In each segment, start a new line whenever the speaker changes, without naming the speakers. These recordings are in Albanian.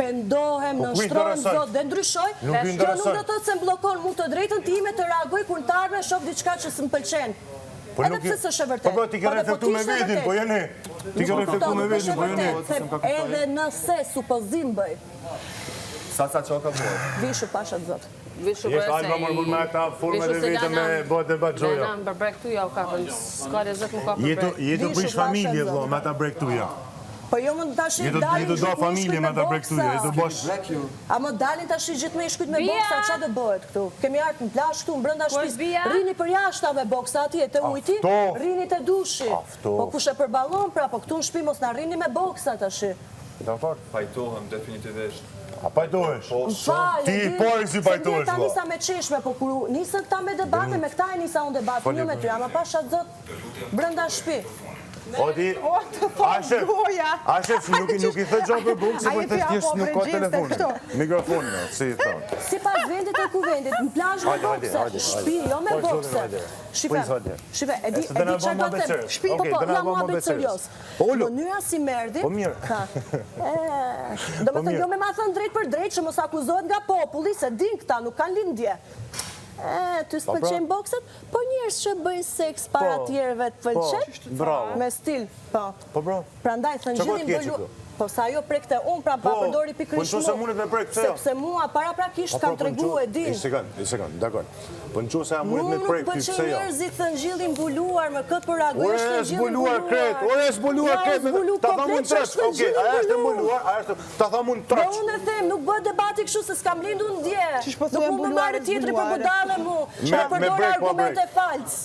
pendohem, në shtrohem, zot, dhe ndryshoj, kjo nuk do të thotë se më blokon mu të drejtën time të reagoj kur në tarme shoh diçka që s'm pëlqen. Edhe pse s'është e vërtetë.
Po ti ke reflektuar me vetin, po jeni. Ti ke reflektuar me vetin, po jeni.
Edhe nëse supozim bëj.
Sa qoka bërë?
Vishu pashat zot.
Jeshtë alba mërë me ata forme dhe vete me bëhet e batë gjoja.
Në më brek tuja u kapën, s'ka rezet më kapën.
Jetu prish familje, vlo, me ata brek tuja.
Po jo më tash dalin
jetu do familje me ata brek tuja, jetu bosh.
A më dalin tash gjithë me shkujt me boksa, qa do bëhet këtu? Kemi artë në plash këtu, në brënda shpis, rini për jashta me boksa atje të ujti, rini të dushi. Po kush e përballon pra, po këtu në shpi mos na rini me boksa tash.
Pajtohem definitivisht.
A pajtohesh? Ti i pari si pajtohesh,
ta nisa me qeshme, po kur nisën këta me debate, me këta e nisa unë debate, një me ty, ama pasha zot brënda shpi.
O ti, Ashef, nuk i thë gjo për bukë, se për të thjesht nuk ka telefonin. Mikrofonin, si i thonë.
Si pas vendit e ku vendit, në plazh me bokse, shpi, jo me bokse. Shife, e di që ka të shpi, po, la mua bëjtë serios. Mënyra si merdi...
Po mirë.
Do me thënë, jo me ma thënë drejt për drejt, që mos akuzohet nga populli, se din këta, nuk kanë lindje. Ty s'pëlqen bokset, po njerës që bëjnë seks para tjerëve të pëlqen, me stil, po.
Po bro.
Pra ndaj, thënë gjithin bëllu, po sa jo prekte unë, pra pa përdori pikrish mu, sepse mua para prakisht kam tregu e din.
I sekund, dakor. Po në që se amurit me prek, ty pse jo?
Mu nuk pëlqen njerëzit thënë gjithin buluar, me këtë për reaguar,
është në gjithin buluar. Ore është buluar kret, ta thamun të rështë, oke, aja është e buluar, ta thamun të rështë.
Unë e them, nuk bëhet debati kështu se s'kam lindu në dje. Nuk mund me marrë tjetëri për budale mu, që me përdore argumente falcë.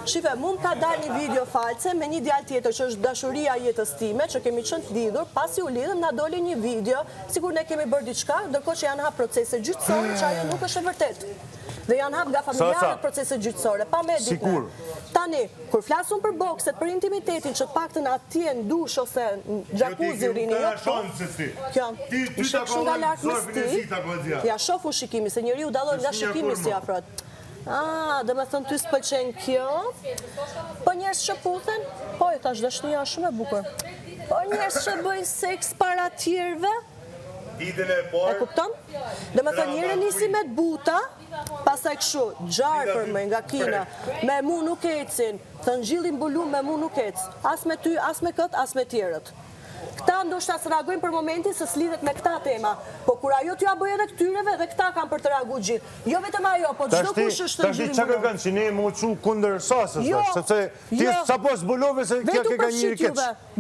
Shife, mund ka dalë një video falce me një djalë tjetër që është dashuria jetës time, që kemi qënë të lidhur, pasi u lidhëm, na doli një video, sikur ne kemi bërë diçka, ndërkohë që janë hap procese gjyqësore, që ajo nuk është e vërtet. Dhe janë hap nga familjarët procese gjyqësore, pa me ditë. Tani, kur flasun për bokset, për intimitetin, që paktën atje në dush ose në gjakuzi rini, i shok shumë nga lartë me sti, ja shofu shikimi, se njëri u daloj nga shikimi si afrot. Dhe me thënë ty s'pëlqen kjo, po njerës që puthen, po i tash dëshnia shumë e bukur, po njerës që bëjnë seks para tjerve, e kupton? Dhe me thënë njëre nisi me t'buta, pasaj këshu, gjarë për me nga kina, me mu nuk ecin, thënë gjillin bulu me mu nuk ec, as me ty, as me këtë, as me tjerët. Këta ndoshta së reagojnë për momentin se s'lidhet me këta tema, po kur ajo t'ja bëj edhe këtyreve dhe këta kam për të reagu gjithë. Jo vetëm ajo, po gjdo kush është të gjilin
bulu. Tash që ne më uqu kunder sasës, sepse ti sa po s'bulove se kja ke ka njëri keq.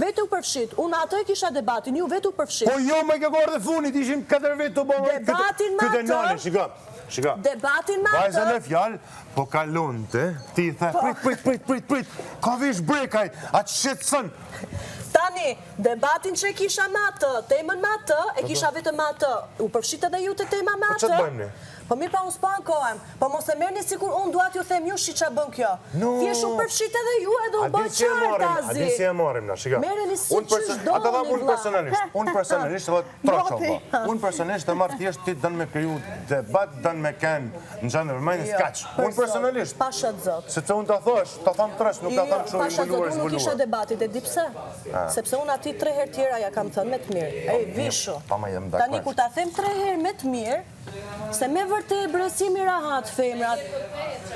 Vetë u përfshit, unë atë e kisha debatin, ju vetë u përfshit.
Po jo me ke gorë dhe funit, ishim 4 vetë të bëmë
debatin ma të...
Vajzën e fjallë, po kalonte, ti i the, prit, ka vish brekaj, atë shqetësën.
Tani, debatin që e kisha ma të, temën ma të, e kisha vetëm ma të, u përfshit edhe ju të tema ma të.
Po që të bëjmë ne?
Po mirë pa unë s'po ankohem, po mos e merni sikur unë duat ju them ju shi që bën kjo. Thjesht u përfshit edhe ju edhe u bën qartë azi.
Adi si e marim na, shika.
Mereni si qështë do
ata dha unë personalisht, unë personalisht e marrë thjesht ti dënë me kriju debat, dënë me kenë në gjendë vërmajnë s'kaq. Unë personalisht.
Pashat zot.
Se që unë të thosh, të thamë të rështë, nuk të thamë shumë i mbuluar.
Unë nuk isha debatit, e di pse? Sepse unë ati 3 herë tjera ja kam thënë me të mirë. Ej, vishu. Tani kur ta them 3 herë me të mirë, se me vërtet brësimi rahat femrat,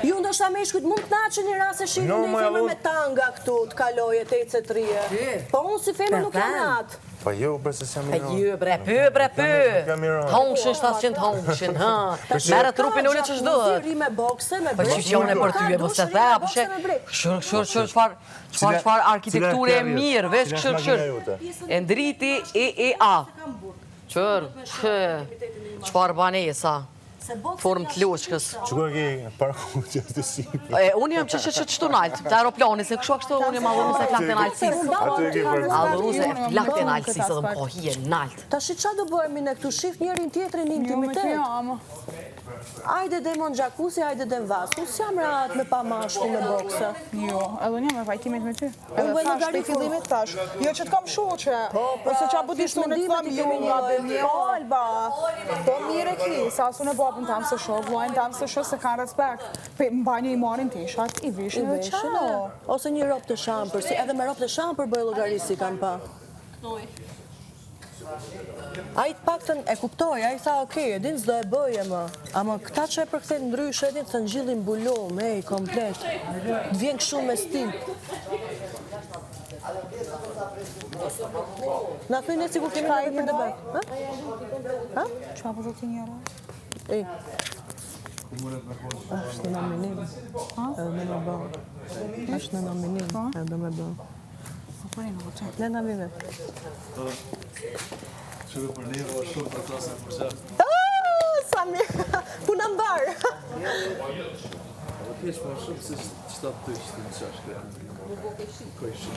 ju ndoshta me shkujt mund të naqë një rase shqinë në i femër me tanga këtu të kaloje të ecet të rije. Po unë si femër nuk jam atë.
Po jo, bërse se jam miron.
Po jo, bre, Hongshin, 700 hongshin, ha. Mere trupin ullë që shdohet.
Ziri me bokse, me
Po që qone për ty e mos të the, po që qëfar arkitekture e mirë, veç këshër. E ndriti EEA. Qëfar banesa, formë të loqës.
Qëko e ke parku që të si?
Unë jam që qëtu naltë, të aeroplani, se kështu akështu unë jam adhënu se flakte në alësis. Adhënu se flakte në alësis, edhe më kohije naltë.
Ta shi qa do bëhemi në këtu shift njerin tjetërin një intimitet? Ajde dhe më në gjakuzi, ajde dhe në vasë. Unë s'jam rahat me pa mashku në bokse.
Jo, edhe një me fajtimit me ty. Edhe thash, pe fillimit thash. Jo që t'kam shoqe. Ose që a budisht unë të tham jo nga dhe Alba. Po mire ki, sa asu në babën tam se shok, vlojnë tam se shok se kanë respekt. Pe mbajnë i marin të ishat, i vishin dhe qano.
Ose një ropë të shampër, si edhe me ropë të shampër bëjë logarisi kanë pa. A i të paktën e kuptoj, a i tha okej, e din s'do e bëje më. Ama këta që e përkthejnë ndryshe, e din të ngjillin bulum, komplet. Të vjen kështu me stil. Na thuj ne sigur kemi nevojë për debat. Ha?
Çfarë po thotë njëra?
Ej. Është në nominim. Edhe me në bërë. Është në nominim. Edhe me bërë. Ne në vime.
Shërë për neve o shumë për klasën për qatë.
Sa mirë. Puna mbarë.
Keq më shumë se qëta të ishte në qashkë. Kojshë.